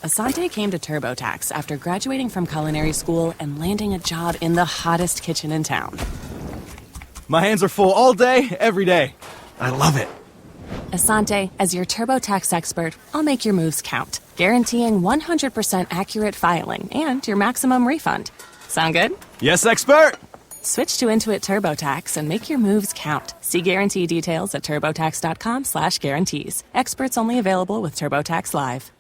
Asante came to TurboTax after graduating from culinary school and landing a job in the hottest kitchen in town. My hands are full all day, every day. I love it. Asante, as your TurboTax expert, I'll make your moves count, guaranteeing 100% accurate filing and your maximum refund. Sound good? Yes, expert! Switch to Intuit TurboTax and make your moves count. See guarantee details at turbotax.com/guarantees. Experts only available with TurboTax Live.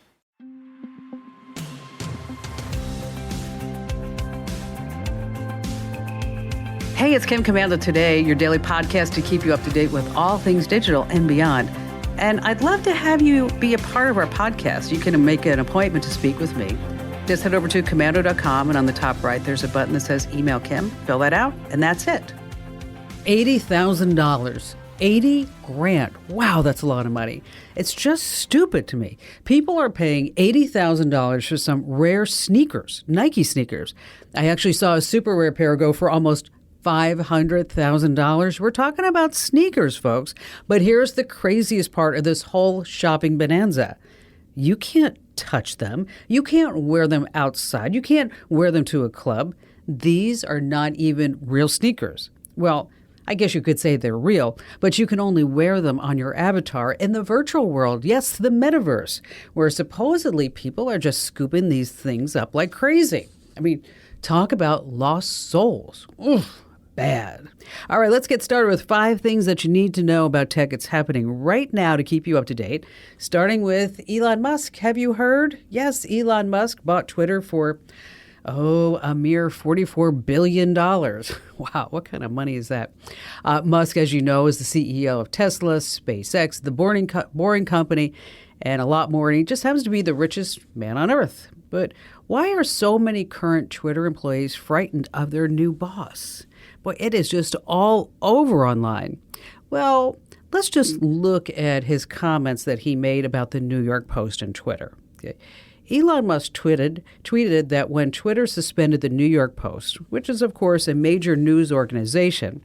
Hey, it's Kim Commando Today, your daily podcast to keep you up to date with all things digital and beyond. And I'd love to have you be a part of our podcast. You can make an appointment to speak with me. Just head over to commando.com, and on the top right, there's a button that says Email Kim. Fill that out, and that's it. $80,000. 80 grand. Wow, that's a lot of money. It's just stupid to me. People are paying $80,000 for some rare sneakers, Nike sneakers. I actually saw a super rare pair go for almost $500,000. We're talking about sneakers, folks. But here's the craziest part of this whole shopping bonanza. You can't touch them. You can't wear them outside. You can't wear them to a club. These are not even real sneakers. Well, I guess you could say they're real, but you can only wear them on your avatar in the virtual world. Yes, the metaverse, where supposedly people are just scooping these things up like crazy. I mean, talk about lost souls. Oof. Bad. All right, let's get started with 5 things that you need to know about tech. It's happening right now to keep you up to date. Starting with Elon Musk. Have you heard? Yes, Elon Musk bought Twitter for, a mere $44 billion. Wow, what kind of money is that? Musk, as you know, is the CEO of Tesla, SpaceX, the Boring Company, and a lot more. And he just happens to be the richest man on earth. But why are so many current Twitter employees frightened of their new boss? Boy, it is just all over online. Well, let's just look at his comments that he made about the New York Post and Twitter. Okay. Elon Musk tweeted that when Twitter suspended the New York Post, which is, of course, a major news organization,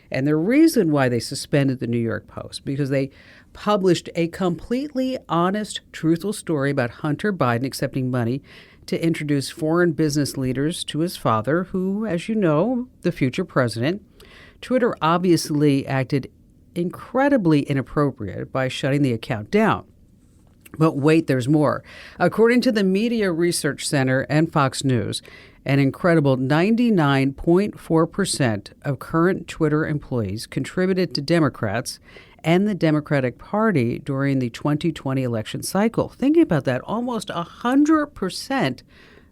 and the reason why they suspended the New York Post, because they published a completely honest, truthful story about Hunter Biden accepting money to introduce foreign business leaders to his father, who, as you know, the future president. Twitter obviously acted incredibly inappropriate by shutting the account down. But wait, there's more. According to the Media Research Center and Fox News, an incredible 99.4% of current Twitter employees contributed to Democrats and the Democratic Party during the 2020 election cycle. Thinking about that, almost 100%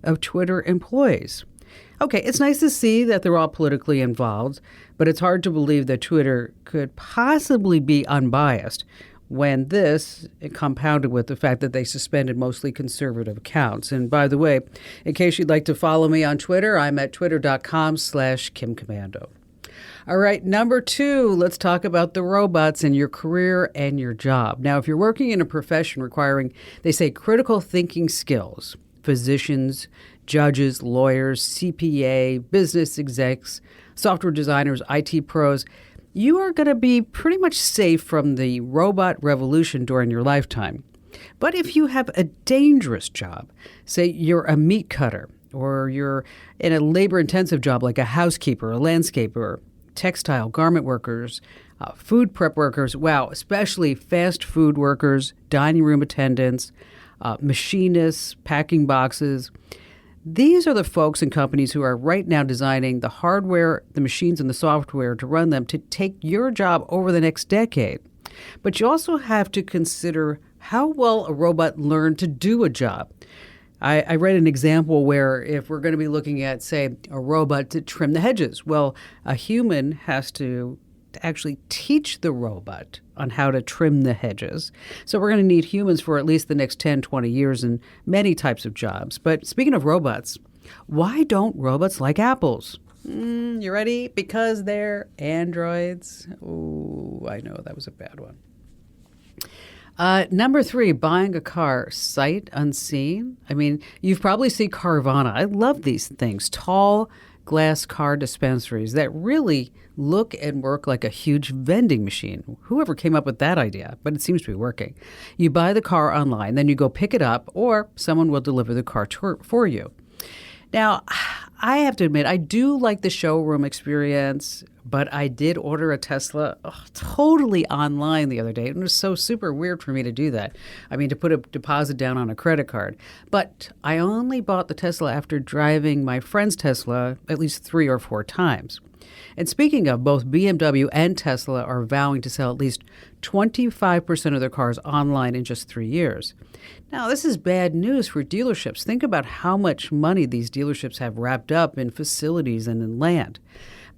of Twitter employees. Okay, it's nice to see that they're all politically involved, but it's hard to believe that Twitter could possibly be unbiased when this compounded with the fact that they suspended mostly conservative accounts. And by the way, in case you'd like to follow me on Twitter, I'm at twitter.com/KimCommando. All right, number 2, let's talk about the robots in your career and your job. Now, if you're working in a profession requiring, they say, critical thinking skills, physicians, judges, lawyers, CPA, business execs, software designers, IT pros, you are going to be pretty much safe from the robot revolution during your lifetime. But if you have a dangerous job, say you're a meat cutter, or you're in a labor-intensive job like a housekeeper, a landscaper, textile, garment workers, food prep workers, wow, especially fast food workers, dining room attendants, machinists, packing boxes. These are the folks and companies who are right now designing the hardware, the machines, and the software to run them to take your job over the next decade. But you also have to consider how well a robot learned to do a job. I read an example where if we're going to be looking at, say, a robot to trim the hedges, well, a human has to actually teach the robot on how to trim the hedges. So we're going to need humans for at least the next 10, 20 years in many types of jobs. But speaking of robots, why don't robots like apples? You ready? Because they're androids. Oh, I know that was a bad one. Number 3, buying a car sight unseen. I mean, you've probably seen Carvana. I love these things. Tall, glass car dispensaries that really look and work like a huge vending machine. Whoever came up with that idea, but it seems to be working. You buy the car online, then you go pick it up, or someone will deliver the car for you. Now, I have to admit, I do like the showroom experience, but I did order a Tesla totally online the other day. It was so super weird for me to do that. I mean, to put a deposit down on a credit card. But I only bought the Tesla after driving my friend's Tesla at least 3 or 4 times. And speaking of, both BMW and Tesla are vowing to sell at least 25% of their cars online in just 3 years. Now, this is bad news for dealerships. Think about how much money these dealerships have wrapped up in facilities and in land.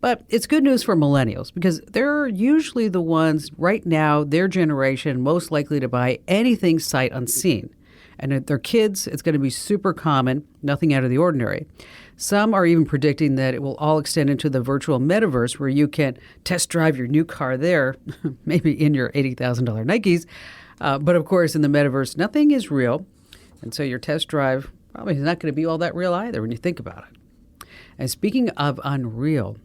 But it's good news for millennials because they're usually the ones right now, their generation, most likely to buy anything sight unseen. And if they're kids, it's going to be super common, nothing out of the ordinary. Some are even predicting that it will all extend into the virtual metaverse where you can test drive your new car there, maybe in your $80,000 Nikes. But of course, in the metaverse, nothing is real. And so your test drive probably is not going to be all that real either when you think about it. And speaking of unreal,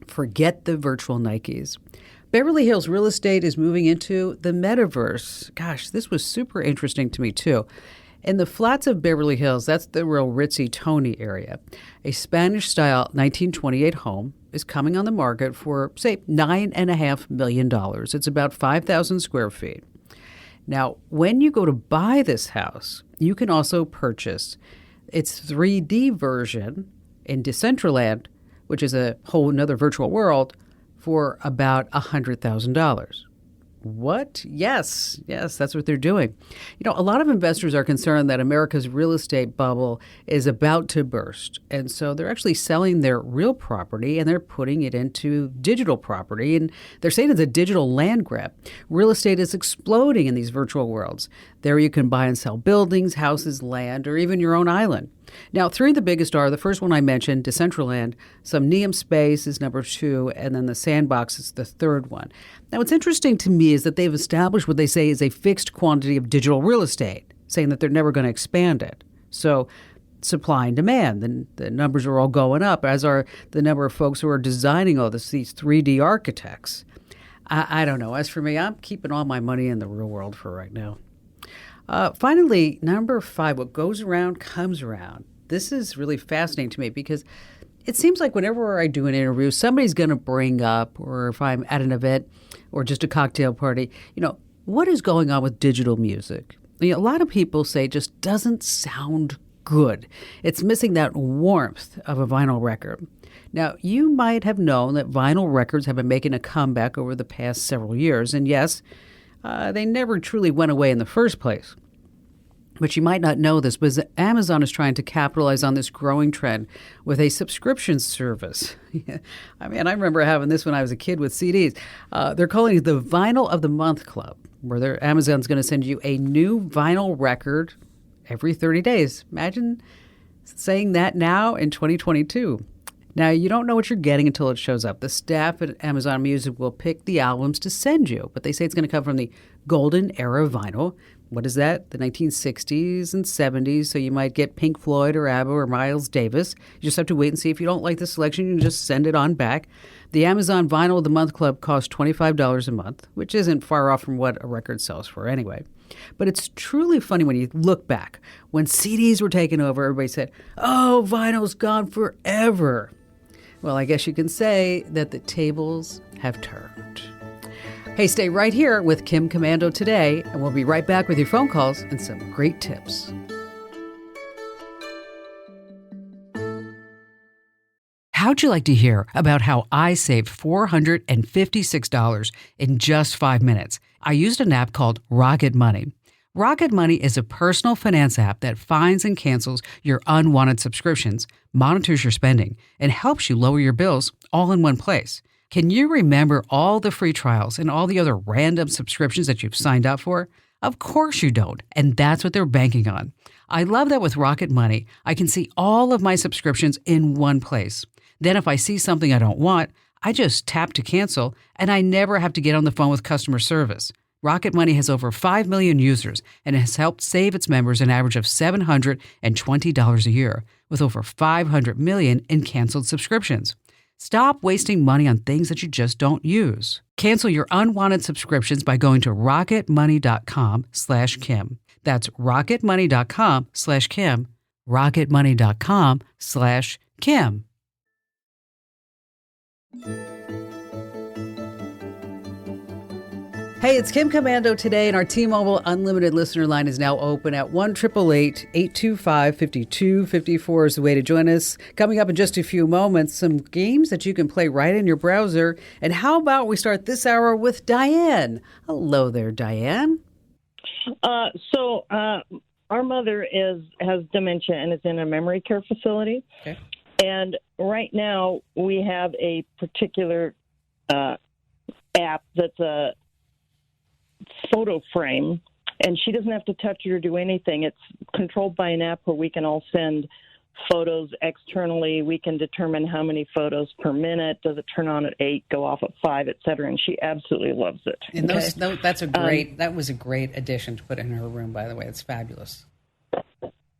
forget the virtual Nikes. Beverly Hills real estate is moving into the metaverse. Gosh, this was super interesting to me, too. In the flats of Beverly Hills, that's the real ritzy Tony area, a Spanish-style 1928 home is coming on the market for, say, $9.5 million. It's about 5,000 square feet. Now, when you go to buy this house, you can also purchase its 3D version in Decentraland, which is a whole another virtual world, for about $100,000. What? Yes, that's what they're doing. You know, a lot of investors are concerned that America's real estate bubble is about to burst. And so they're actually selling their real property and they're putting it into digital property. And they're saying it's a digital land grab. Real estate is exploding in these virtual worlds. There you can buy and sell buildings, houses, land, or even your own island. Now, 3 of the biggest are the first one I mentioned, Decentraland, Somnium Space is number 2, and then the Sandbox is the 3rd one. Now, what's interesting to me is that they've established what they say is a fixed quantity of digital real estate, saying that they're never going to expand it. So supply and demand, the numbers are all going up, as are the number of folks who are designing all this, these 3D architects. I don't know. As for me, I'm keeping all my money in the real world for right now. Finally, number 5, what goes around comes around. This is really fascinating to me because it seems like whenever I do an interview, somebody's going to bring up, or if I'm at an event or just a cocktail party, what is going on with digital music? A lot of people say it just doesn't sound good. It's missing that warmth of a vinyl record. Now, you might have known that vinyl records have been making a comeback over the past several years. And yes, they never truly went away in the first place. But you might not know this, but Amazon is trying to capitalize on this growing trend with a subscription service. I remember having this when I was a kid with CDs. They're calling it the Vinyl of the Month Club, where Amazon's going to send you a new vinyl record every 30 days. Imagine saying that now in 2022. Now, you don't know what you're getting until it shows up. The staff at Amazon Music will pick the albums to send you, but they say it's going to come from the golden era of vinyl. What is that? The 1960s and 70s, so you might get Pink Floyd or ABBA or Miles Davis. You just have to wait and see. If you don't like the selection, you can just send it on back. The Amazon Vinyl of the Month Club costs $25 a month, which isn't far off from what a record sells for anyway. But it's truly funny when you look back. When CDs were taken over, everybody said, oh, vinyl's gone forever. Well, I guess you can say that the tables have turned. Hey, stay right here with Kim Commando today, and we'll be right back with your phone calls and some great tips. How'd you like to hear about how I saved $456 in just 5 minutes? I used an app called Rocket Money. Rocket Money is a personal finance app that finds and cancels your unwanted subscriptions, monitors your spending, and helps you lower your bills all in one place. Can you remember all the free trials and all the other random subscriptions that you've signed up for? Of course you don't, and that's what they're banking on. I love that with Rocket Money, I can see all of my subscriptions in one place. Then if I see something I don't want, I just tap to cancel, and I never have to get on the phone with customer service. Rocket Money has over 5 million users and has helped save its members an average of $720 a year, with over 500 million in canceled subscriptions. Stop wasting money on things that you just don't use. Cancel your unwanted subscriptions by going to rocketmoney.com/Kim. That's rocketmoney.com/Kim. rocketmoney.com/Kim. Hey, it's Kim Commando today, and our T-Mobile Unlimited listener line is now open at 1-888-825-5254 is the way to join us. Coming up in just a few moments, some games that you can play right in your browser. And how about we start this hour with Diane? Hello there, Diane. Our mother has dementia and is in a memory care facility. Okay. And right now we have a particular app that's a photo frame, and she doesn't have to touch it or do anything. It's controlled by an app where we can all send photos externally. We can determine how many photos per minute. Does it turn on at 8, go off at 5, et cetera? And she absolutely loves it. And that was a great addition to put in her room, by the way. It's fabulous.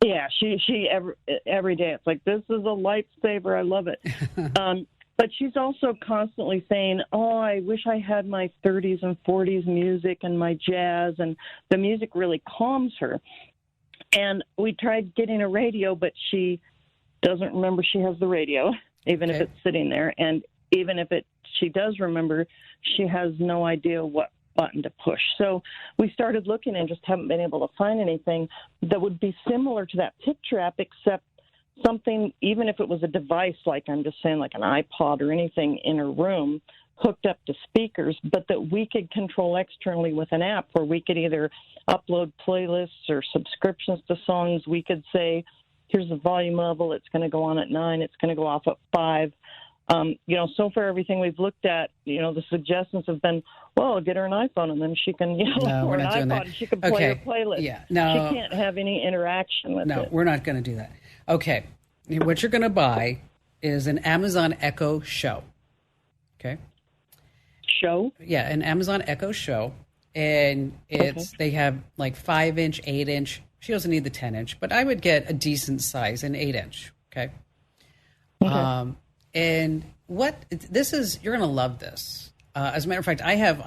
Yeah, she every day it's like, this is a lifesaver. I love it. But she's also constantly saying, oh, I wish I had my 30s and 40s music and my jazz, and the music really calms her. And we tried getting a radio, but she doesn't remember she has the radio, even if it's sitting there. And even if she does remember, she has no idea what button to push. So we started looking and just haven't been able to find anything that would be similar to that picture app, except something, even if it was a device, like I'm just saying, like an iPod or anything in her room, hooked up to speakers, but that we could control externally with an app where we could either upload playlists or subscriptions to songs. We could say, here's the volume level. It's going to go on at 9. It's going to go off at 5. So far everything we've looked at, the suggestions have been, well, get her an iPhone and then she can, or an iPod and she can play her playlist. Yeah, no. She can't have any interaction with it. No, we're not going to do that. Okay. What you're going to buy is an Amazon Echo Show. Okay. Show? Yeah, an Amazon Echo Show. And they have like 5-inch, 8-inch. She doesn't need the 10-inch, but I would get a decent size, an 8-inch. Okay. And you're going to love this. As a matter of fact, I have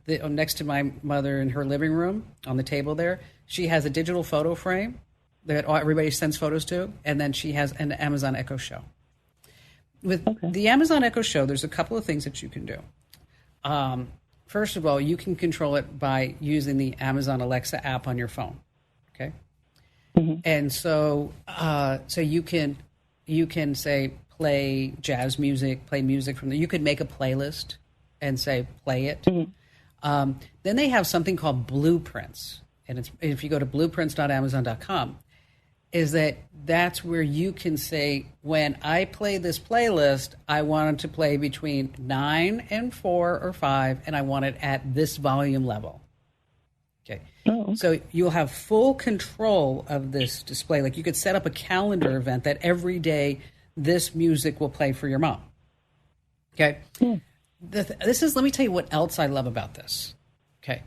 next to my mother in her living room on the table there, she has a digital photo frame that everybody sends photos to, and then she has an Amazon Echo Show. With the Amazon Echo Show, there's a couple of things that you can do. First of all, you can control it by using the Amazon Alexa app on your phone. Okay. Mm-hmm. And so you can say, play jazz music, play music from there. You could make a playlist and say, play it. Mm-hmm. Then they have something called blueprints. And if you go to blueprints.amazon.com, that's where you can say, when I play this playlist, I want it to play between 9 and 4 or 5, and I want it at this volume level. Okay. Oh. So you'll have full control of this display. Like you could set up a calendar event that every day this music will play for your mom. Okay. Yeah. Let me tell you what else I love about this. Okay.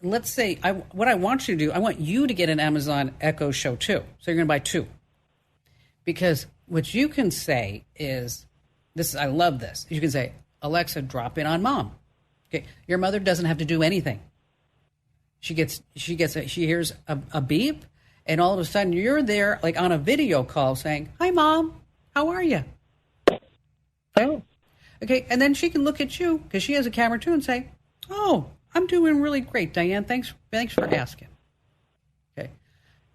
Let's say what I want you to do, I want you to get an Amazon Echo Show too. So you're going to buy 2. Because what you can say is, I love this. You can say, Alexa, drop in on mom. Okay. Your mother doesn't have to do anything. She hears a beep, and all of a sudden you're there like on a video call saying, hi mom, how are you? Oh. Okay. And then she can look at you because she has a camera too and say, oh, I'm doing really great, Diane. Thanks for asking. Okay.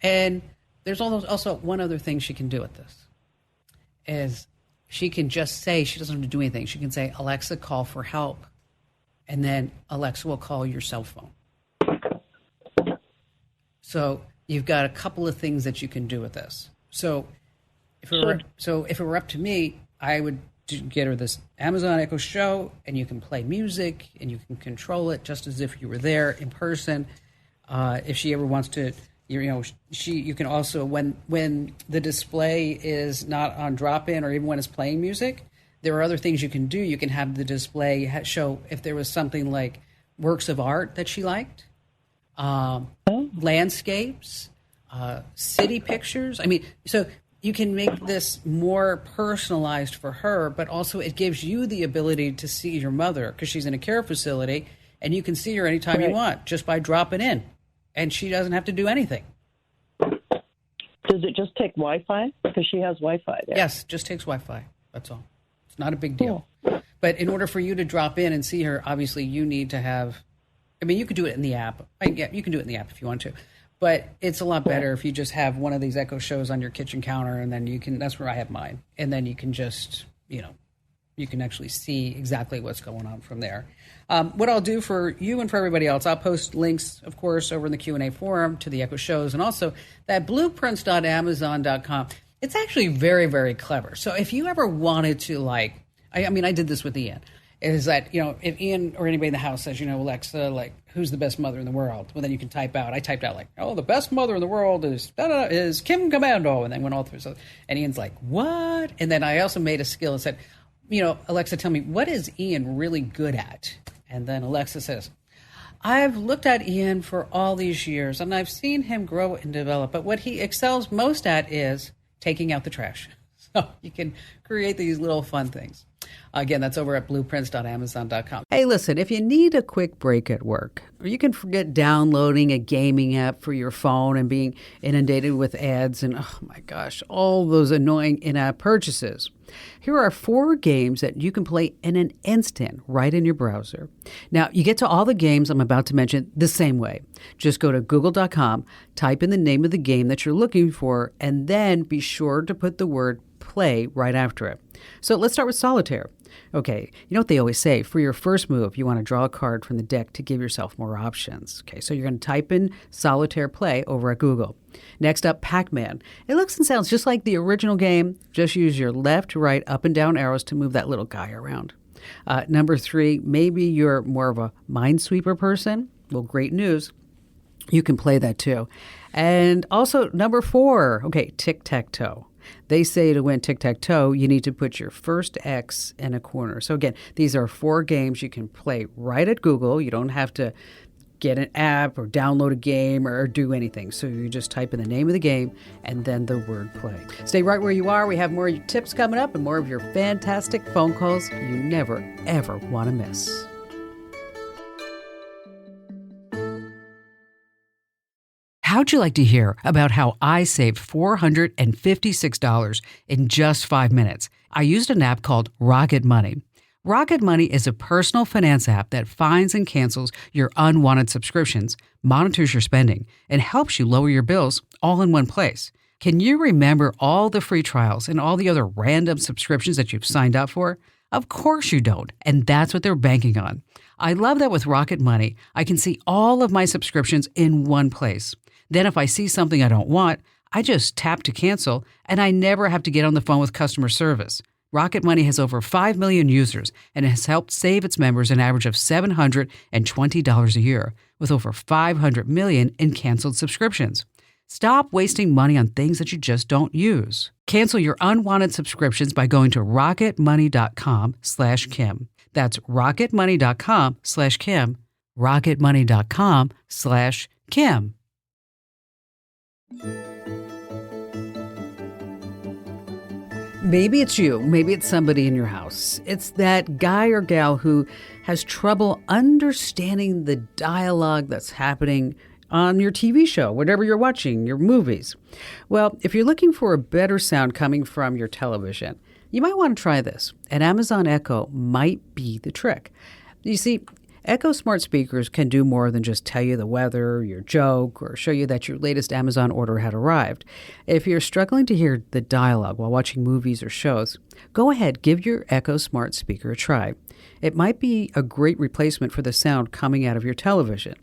And there's also one other thing she can do with this is she can just say, she doesn't have to do anything. She can say, Alexa, call for help. And then Alexa will call your cell phone. So you've got a couple of things that you can do with this. So if it were up to me, I would get her this Amazon Echo Show, and you can play music and you can control it just as if you were there in person. If she ever wants to, you can also, when the display is not on drop-in or even when it's playing music, there are other things you can do. You can have the display show if there was something like works of art that she liked, landscapes, city pictures. I mean, so you can make this more personalized for her, but also it gives you the ability to see your mother because she's in a care facility, and you can see her anytime you want just by dropping in, and she doesn't have to do anything. Does it just take Wi-Fi? Because she has Wi-Fi there. Yes, just takes Wi-Fi. That's all. It's not a big deal. Cool. But in order for you to drop in and see her, obviously you need to have, I mean, you could do it in the app. You can do it in the app if you want to. But it's a lot better if you just have one of these Echo shows on your kitchen counter, and then you can, that's where I have mine. And then you can just, you can actually see exactly what's going on from there. What I'll do for you and for everybody else, I'll post links, of course, over in the Q&A forum to the Echo shows, and also that blueprints.amazon.com. It's actually very, very clever. So if you ever wanted to, I did this with Ian, is that, if Ian or anybody in the house says, Alexa, who's the best mother in the world? Well, then you can type out. I typed out the best mother in the world is Kim Commando, and then went all through. So, and Ian's like, what? And then I also made a skill and said, Alexa, tell me, what is Ian really good at? And then Alexa says, I've looked at Ian for all these years, and I've seen him grow and develop, but what he excels most at is taking out the trash. So you can create these little fun things. Again, that's over at blueprints.amazon.com. Hey, listen, if you need a quick break at work, or you can forget downloading a gaming app for your phone and being inundated with ads and, oh my gosh, all those annoying in-app purchases. Here are 4 games that you can play in an instant right in your browser. Now, you get to all the games I'm about to mention the same way. Just go to google.com, type in the name of the game that you're looking for, and then be sure to put the word play right after it. So let's start with solitaire. Okay, you know what they always say, for your first move, you want to draw a card from the deck to give yourself more options. Okay, so you're going to type in solitaire play over at Google. Next up, Pac-Man. It looks and sounds just like the original game. Just use your left, right, up and down arrows to move that little guy around. Number 3, maybe you're more of a Minesweeper person. Well, great news. You can play that too. And also number 4, okay, tic-tac-toe. They say to win tic-tac-toe, you need to put your first X in a corner. So again, these are 4 games you can play right at Google. You don't have to get an app or download a game or do anything. So you just type in the name of the game and then the word play. Stay right where you are. We have more of your tips coming up and more of your fantastic phone calls you never, ever want to miss. How'd you like to hear about how I saved $456 in just 5 minutes? I used an app called Rocket Money. Rocket Money is a personal finance app that finds and cancels your unwanted subscriptions, monitors your spending, and helps you lower your bills all in one place. Can you remember all the free trials and all the other random subscriptions that you've signed up for? Of course you don't, and that's what they're banking on. I love that with Rocket Money, I can see all of my subscriptions in one place. Then if I see something I don't want, I just tap to cancel, and I never have to get on the phone with customer service. Rocket Money has over 5 million users and has helped save its members an average of $720 a year, with over 500 million in canceled subscriptions. Stop wasting money on things that you just don't use. Cancel your unwanted subscriptions by going to rocketmoney.com/Kim. That's rocketmoney.com/Kim. rocketmoney.com/Kim. Maybe it's you, maybe it's somebody in your house. It's that guy or gal who has trouble understanding the dialogue that's happening on your TV show, whatever you're watching, your movies. Well, if you're looking for a better sound coming from your television, you might want to try this. An Amazon Echo might be the trick. You see, Echo smart speakers can do more than just tell you the weather, your joke, or show you that your latest Amazon order had arrived. If you're struggling to hear the dialogue while watching movies or shows, go ahead, give your Echo smart speaker a try. It might be a great replacement for the sound coming out of your television.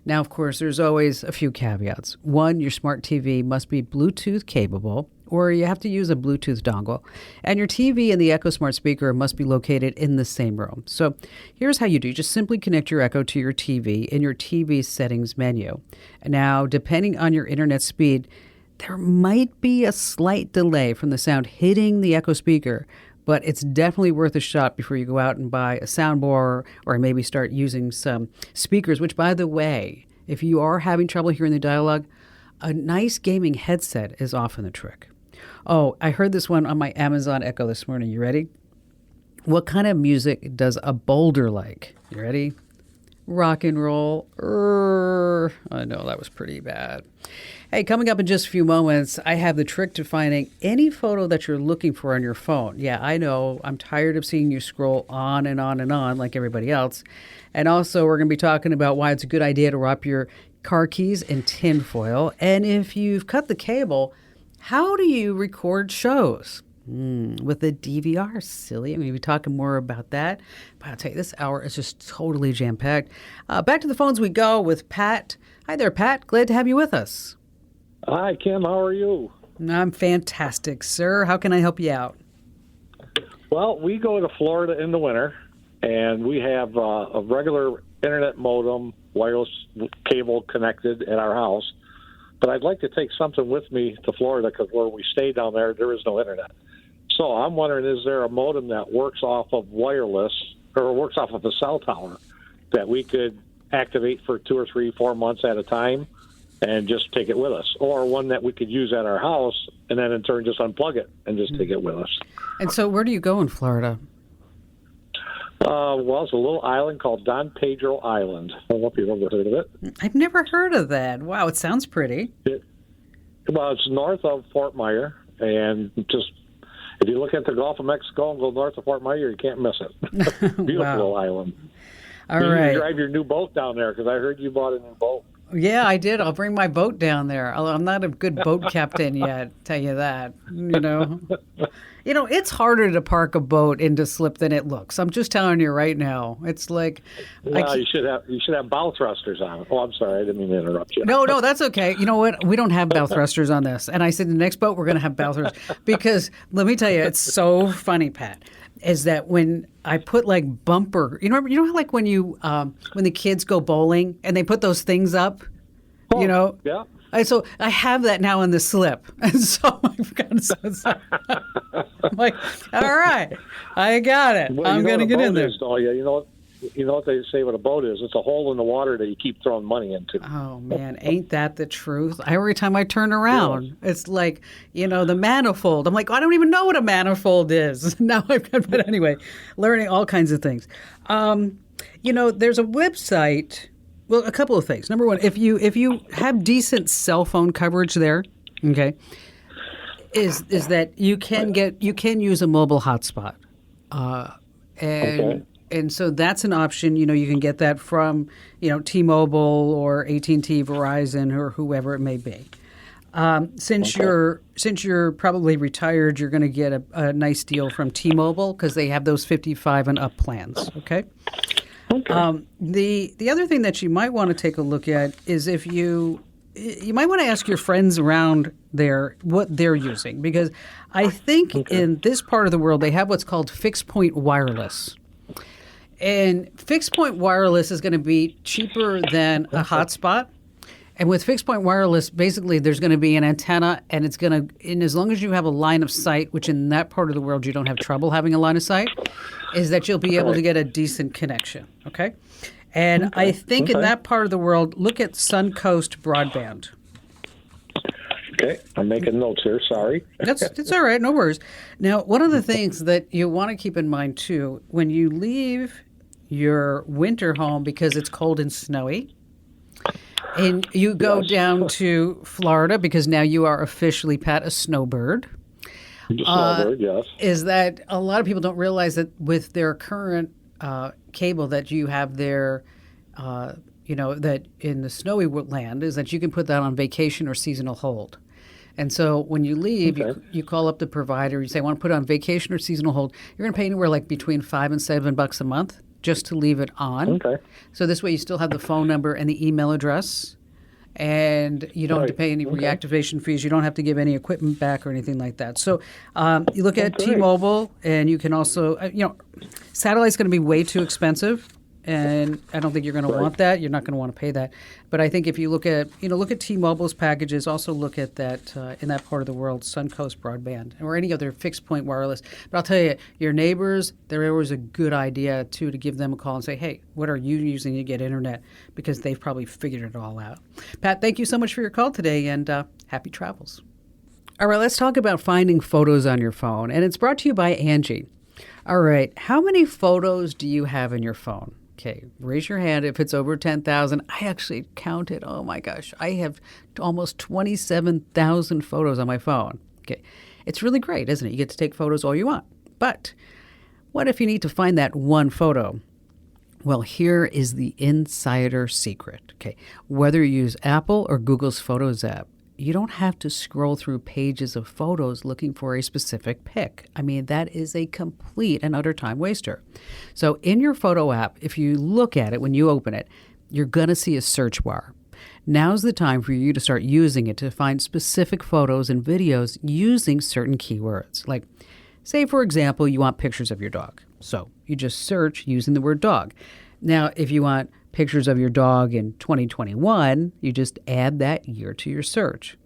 Now, of course, there's always a few caveats. 1, your smart TV must be Bluetooth capable, or you have to use a Bluetooth dongle. And your TV and the Echo Smart Speaker must be located in the same room. So here's how you do. Just simply connect your Echo to your TV in your TV settings menu. Now, depending on your internet speed, there might be a slight delay from the sound hitting the Echo speaker, but it's definitely worth a shot before you go out and buy a soundbar or maybe start using some speakers, which, by the way, if you are having trouble hearing the dialogue, a nice gaming headset is often the trick. Oh, I heard this one on my Amazon Echo this morning. You ready? What kind of music does a boulder like? You ready? Rock and roll. I know that was pretty bad. Hey, coming up in just a few moments, I have the trick to finding any photo that you're looking for on your phone. Yeah, I know. I'm tired of seeing you scroll on and on and on like everybody else. And also, we're going to be talking about why it's a good idea to wrap your car keys in tinfoil. And if you've cut the cable, how do you record shows? With the DVR, silly. I'm going to be talking more about that. But I'll tell you, this hour is just totally jam-packed. Back to the phones we go with Pat. Hi there, Pat. Glad to have you with us. Hi, Kim. How are you? I'm fantastic, sir. How can I help you out? Well, we go to Florida in the winter, and we have a regular internet modem, wireless cable connected at our house. But I'd like to take something with me to Florida because where we stay down there is no internet. So I'm wondering, is there a modem that works off of wireless or works off of a cell tower that we could activate for 2 or 3, 4 months at a time and just take it with us? Or one that we could use at our house and then in turn just unplug it and just take it with us? And so where do you go in Florida? Well, it's a little island called Don Pedro Island. I don't know if you've ever heard of it. I've never heard of that. Wow, it sounds pretty. Well, it's north of Fort Myers, and just if you look at the Gulf of Mexico and go north of Fort Myers, you can't miss it. Beautiful little island. All you right. need to drive your new boat down there because I heard you bought a new boat. Yeah, I did. I'll bring my boat down there. I'm not a good boat captain yet, tell you that. It's harder to park a boat into slip than it looks. I'm just telling you right now. It's like well, you should have bow thrusters on it. Oh, I'm sorry, I didn't mean to interrupt you. No, that's okay. You know what? We don't have bow thrusters on this. And I said the next boat we're going to have bow thrusters because let me tell you, it's so funny, Pat. Is that when I put like bumper, you know how like when you when the kids go bowling and they put those things up, Yeah. So I have that now in the slip, and so I've got I'm like, all right, I got it. Well, I'm going to get in there. You know what they say what a boat is? It's a hole in the water that you keep throwing money into. Oh, man, ain't that the truth? Every time I turn around, It's like, the manifold. I'm like, I don't even know what a manifold is. Now but anyway, learning all kinds of things. There's a website. Well, a couple of things. Number one, if you have decent cell phone coverage there, okay, is that you can use a mobile hotspot, and so that's an option. You can get that from T-Mobile or AT&T, Verizon, or whoever it may be. Since you're probably retired, you're going to get a nice deal from T-Mobile because they have those 55 and up plans. Okay. Okay. The other thing that you might want to take a look at is if you might want to ask your friends around there what they're using, because I think in this part of the world they have what's called fixed point wireless. And fixed point wireless is going to be cheaper than a hotspot. And with fixed point wireless, basically there's going to be an antenna, and and as long as you have a line of sight, which in that part of the world you don't have trouble having a line of sight, is that you'll be able to get a decent connection. Okay. And I think in that part of the world, look at Suncoast Broadband. Okay, I'm making notes here. Sorry. It's all right. No worries. Now, one of the things that you want to keep in mind, too, when you leave your winter home because it's cold and snowy, and you go down to Florida because now you are officially, Pat, a snowbird. Snowbird, yes. Is that a lot of people don't realize that with their current cable that you have there, that in the snowy land, is that you can put that on vacation or seasonal hold. And so when you leave, you call up the provider, you say, I want to put it on vacation or seasonal hold. You're going to pay anywhere like between $5 and $7 a month just to leave it on. Okay. So this way you still have the phone number and the email address, and you don't have to pay any reactivation fees. You don't have to give any equipment back or anything like that. So you look at T-Mobile, and you can also, satellite's going to be way too expensive. and I don't think you're going to want that. You're not going to want to pay that. But I think if you look at T-Mobile's packages, also look at that in that part of the world, Suncoast Broadband or any other fixed point wireless. But I'll tell you, your neighbors, they're always a good idea too to give them a call and say, hey, what are you using to get internet? Because they've probably figured it all out. Pat, thank you so much for your call today, and happy travels. All right, let's talk about finding photos on your phone, and it's brought to you by Angie. All right, how many photos do you have in your phone? Okay, raise your hand if it's over 10,000. I actually counted. Oh my gosh, I have almost 27,000 photos on my phone. Okay, it's really great, isn't it? You get to take photos all you want. But what if you need to find that one photo? Well, here is the insider secret. Okay, whether you use Apple or Google's Photos app, you don't have to scroll through pages of photos looking for a specific pic. I mean, that is a complete and utter time waster. So in your photo app, if you look at it when you open it, you're going to see a search bar. Now's the time for you to start using it to find specific photos and videos using certain keywords. Like, say, for example, you want pictures of your dog. So you just search using the word dog. Now, if you want pictures of your dog in 2021, you just add that year to your search.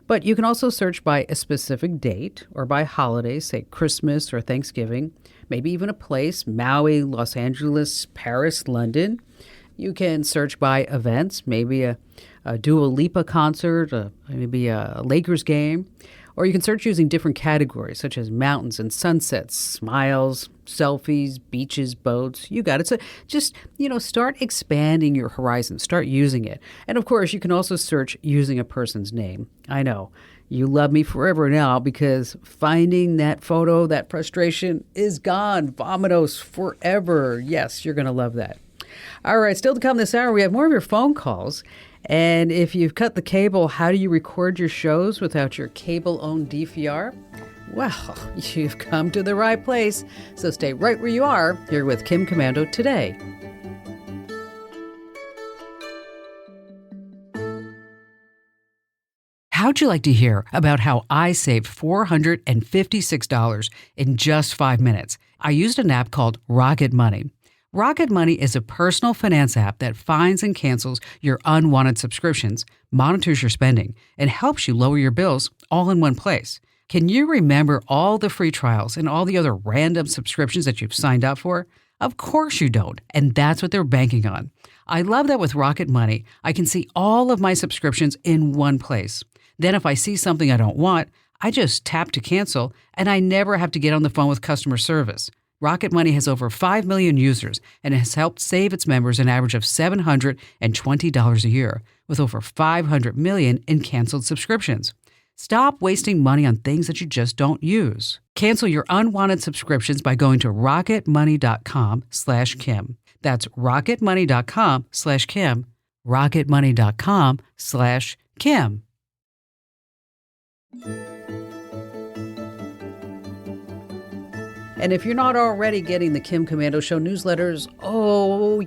But you can also search by a specific date or by holidays, say Christmas or Thanksgiving, maybe even a place, Maui, Los Angeles, Paris, London. You can search by events, maybe a Dua Lipa concert, maybe a Lakers game. Or you can search using different categories, such as mountains and sunsets, smiles, selfies, beaches, boats. You got it. So just, start expanding your horizons. Start using it. And of course, you can also search using a person's name. I know. You love me forever now because finding that photo, that frustration is gone. Vomitos forever. Yes, you're going to love that. All right, still to come this hour, we have more of your phone calls. And if you've cut the cable, how do you record your shows without your cable-owned DVR? Well, you've come to the right place. So stay right where you are, here with Kim Commando today. How'd you like to hear about how I saved $456 in just 5 minutes? I used an app called Rocket Money. Rocket Money is a personal finance app that finds and cancels your unwanted subscriptions, monitors your spending, and helps you lower your bills all in one place. Can you remember all the free trials and all the other random subscriptions that you've signed up for? Of course you don't, and that's what they're banking on. I love that with Rocket Money, I can see all of my subscriptions in one place. Then if I see something I don't want, I just tap to cancel, and I never have to get on the phone with customer service. Rocket Money has over 5 million users and has helped save its members an average of $720 a year, with over 500 million in canceled subscriptions. Stop wasting money on things that you just don't use. Cancel your unwanted subscriptions by going to rocketmoney.com/Kim. That's rocketmoney.com/Kim. rocketmoney.com/Kim. And if you're not already getting the Kim Commando Show newsletters,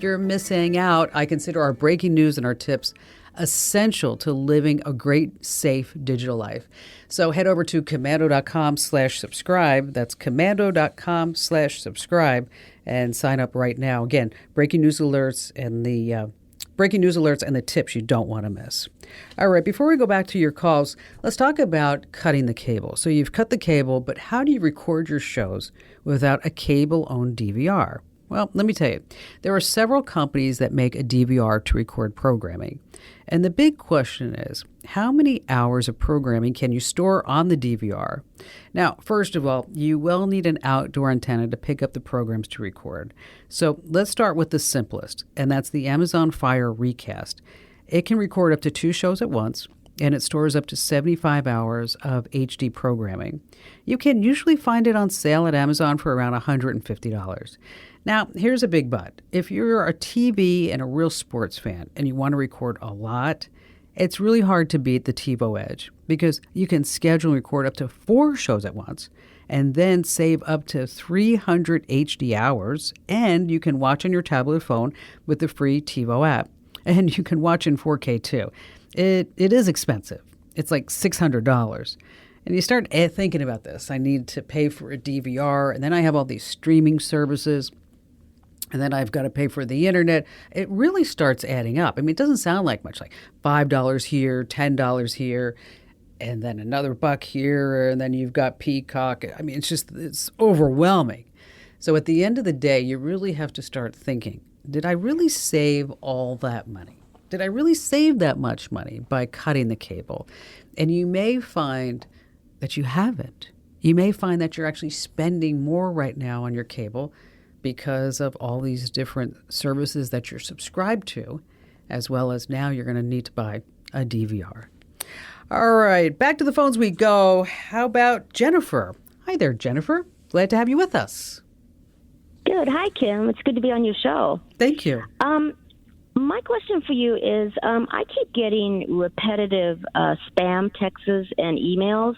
you're missing out. I consider our breaking news and our tips essential to living a great, safe digital life. So head over to commando.com/subscribe. That's commando.com/subscribe and sign up right now. Again, breaking news alerts and the tips you don't want to miss. All right, before we go back to your calls, let's talk about cutting the cable. So you've cut the cable, but how do you record your shows without a cable-owned DVR? Well, let me tell you, there are several companies that make a DVR to record programming. And the big question is, how many hours of programming can you store on the DVR? Now, first of all, you will need an outdoor antenna to pick up the programs to record. So let's start with the simplest, and that's the Amazon Fire Recast. It can record up to 2 shows at once, and it stores up to 75 hours of HD programming. You can usually find it on sale at Amazon for around $150. Now, here's a big but. If you're a TV and a real sports fan and you want to record a lot, it's really hard to beat the TiVo Edge because you can schedule and record up to 4 shows at once and then save up to 300 HD hours, and you can watch on your tablet or phone with the free TiVo app. And you can watch in 4K too. It is expensive. It's like $600. And you start thinking about this. I need to pay for a DVR, and then I have all these streaming services. and then I've got to pay for the internet. It really starts adding up. I mean, it doesn't sound like much, like $5 here, $10 here, and then another buck here, and then you've got Peacock. I mean, it's overwhelming. So at the end of the day, you really have to start thinking, did I really save all that money? Did I really save that much money by cutting the cable? And you may find that you haven't. You may find that you're actually spending more right now on your cable because of all these different services that you're subscribed to, as well as now you're going to need to buy a DVR. All right, back to the phones we go. How about Jennifer? Hi there, Jennifer. Glad to have you with us. Good. Hi, Kim. It's good to be on your show. Thank you. My question for you is, I keep getting repetitive spam texts and emails,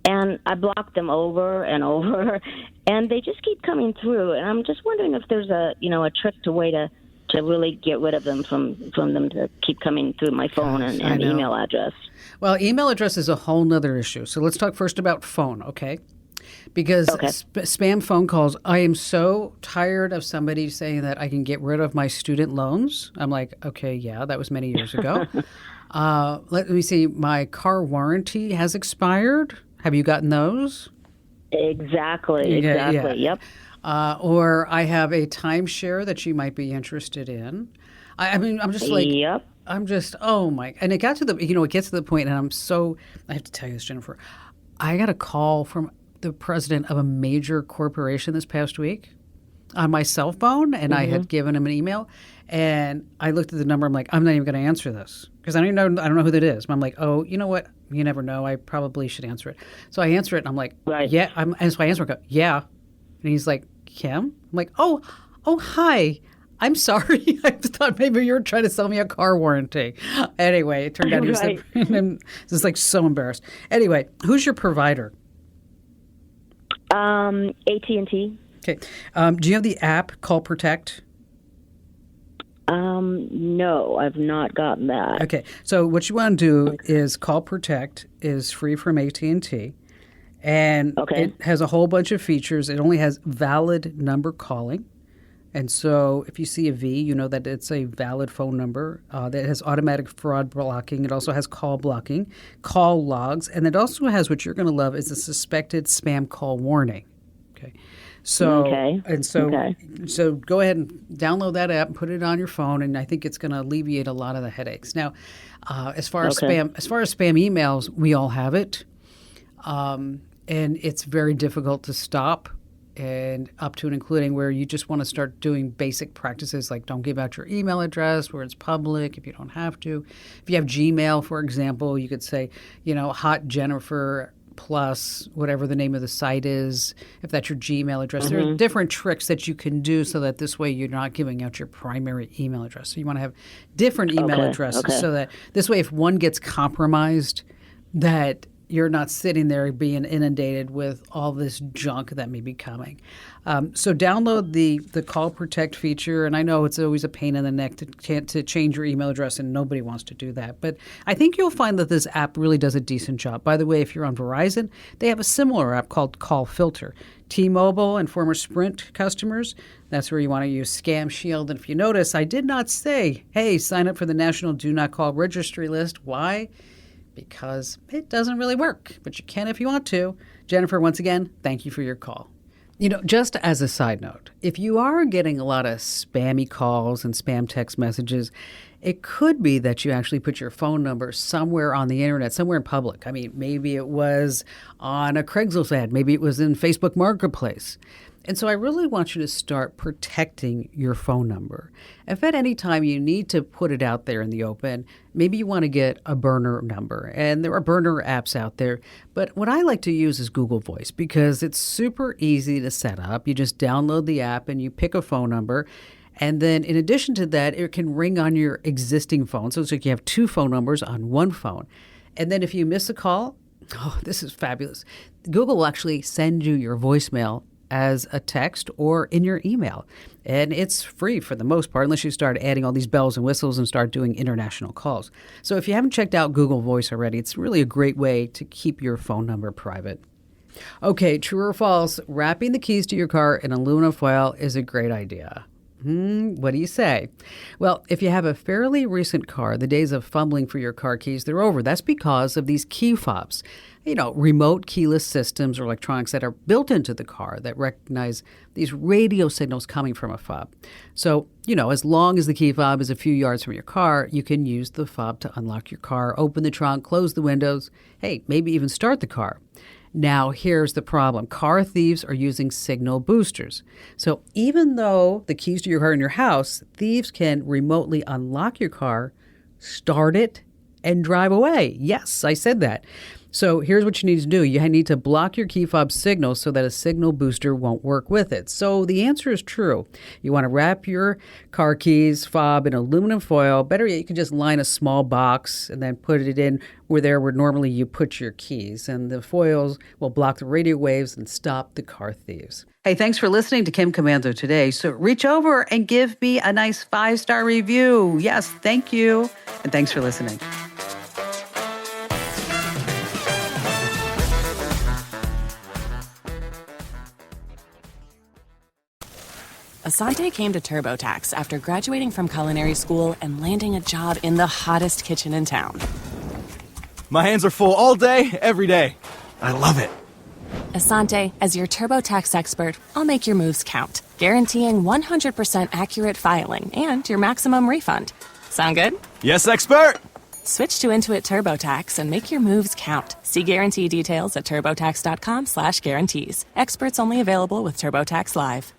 and I block them over and over, and they just keep coming through. And I'm just wondering if there's a trick to way to really get rid of them from them to keep coming through my phone and email address. Well, email address is a whole nother issue. So let's talk first about phone, okay? Because spam phone calls, I am so tired of somebody saying that I can get rid of my student loans. I'm like, okay, yeah, that was many years ago. Let me see, my car warranty has expired. Have you gotten those? Exactly. Yep. Or I have a timeshare that you might be interested in. I mean, I'm just like, yep. I'm just, oh my, and it got to the, it gets to the point, and I have to tell you this, Jennifer, I got a call from the president of a major corporation this past week on my cell phone, and I had given him an email, and I looked at the number. I'm like, I'm not even going to answer this because I don't know who that is. But I'm like, oh, you know what? You never know. I probably should answer it. So I answer it, and I'm like, right. Yeah. And so I answer it, and go, yeah. And he's like, Kim? I'm like, oh, hi. I'm sorry. I thought maybe you were trying to sell me a car warranty. Anyway, it turned out he was just like so embarrassed. Anyway, who's your provider? AT&T. Okay. Do you have the app Call Protect? No, I've not gotten that. Okay. So what you want to do is Call Protect is free from AT&T, and it has a whole bunch of features. It only has valid number calling. And so if you see a V, you know that it's a valid phone number. That has automatic fraud blocking. It also has call blocking, call logs, and it also has, what you're going to love, is a suspected spam call warning. Okay. So so go ahead and download that app and put it on your phone, and I think it's going to alleviate a lot of the headaches. Now, as far as spam emails, we all have it, and it's very difficult to stop. And up to and including where you just want to start doing basic practices like don't give out your email address where it's public if you don't have to. If you have Gmail, for example, you could say, Hot Jennifer plus whatever the name of the site is, if that's your Gmail address. There are different tricks that you can do so that this way you're not giving out your primary email address. So you want to have different email addresses so that this way if one gets compromised, that you're not sitting there being inundated with all this junk that may be coming. So download the Call Protect feature, and I know it's always a pain in the neck to change your email address, and nobody wants to do that. But I think you'll find that this app really does a decent job. By the way, if you're on Verizon, they have a similar app called Call Filter. T-Mobile and former Sprint customers, that's where you want to use Scam Shield. And if you notice, I did not say, hey, sign up for the National Do Not Call Registry list. Why? Because it doesn't really work, but you can if you want to. Jennifer, once again, thank you for your call. Just as a side note, if you are getting a lot of spammy calls and spam text messages, it could be that you actually put your phone number somewhere on the internet, somewhere in public. I mean, maybe it was on a Craigslist ad. Maybe it was in Facebook Marketplace. And so I really want you to start protecting your phone number. If at any time you need to put it out there in the open, maybe you want to get a burner number. And there are burner apps out there. But what I like to use is Google Voice because it's super easy to set up. You just download the app and you pick a phone number. And then in addition to that, it can ring on your existing phone. So it's like you have two phone numbers on one phone. And then if you miss a call, oh, this is fabulous. Google will actually send you your voicemail as a text or in your email. And it's free for the most part, unless you start adding all these bells and whistles and start doing international calls. So if you haven't checked out Google Voice already, it's really a great way to keep your phone number private. Okay, true or false, wrapping the keys to your car in aluminum foil is a great idea. What do you say? Well, if you have a fairly recent car, the days of fumbling for your car keys, they're over. That's because of these key fobs. Remote keyless systems or electronics that are built into the car that recognize these radio signals coming from a fob. So, as long as the key fob is a few yards from your car, you can use the fob to unlock your car, open the trunk, close the windows, hey, maybe even start the car. Now, here's the problem. Car thieves are using signal boosters. So even though the keys to your car are in your house, thieves can remotely unlock your car, start it, and drive away. Yes, I said that. So here's what you need to do. You need to block your key fob signal so that a signal booster won't work with it. So the answer is true. You want to wrap your car keys fob in aluminum foil. Better yet, you can just line a small box and then put it in where normally you put your keys. And the foils will block the radio waves and stop the car thieves. Hey, thanks for listening to Kim Commando today. So reach over and give me a nice 5-star review. Yes, thank you. And thanks for listening. Asante came to TurboTax after graduating from culinary school and landing a job in the hottest kitchen in town. My hands are full all day, every day. I love it. Asante, as your TurboTax expert, I'll make your moves count, guaranteeing 100% accurate filing and your maximum refund. Sound good? Yes, expert! Switch to Intuit TurboTax and make your moves count. See guarantee details at turbotax.com/guarantees. Experts only available with TurboTax Live.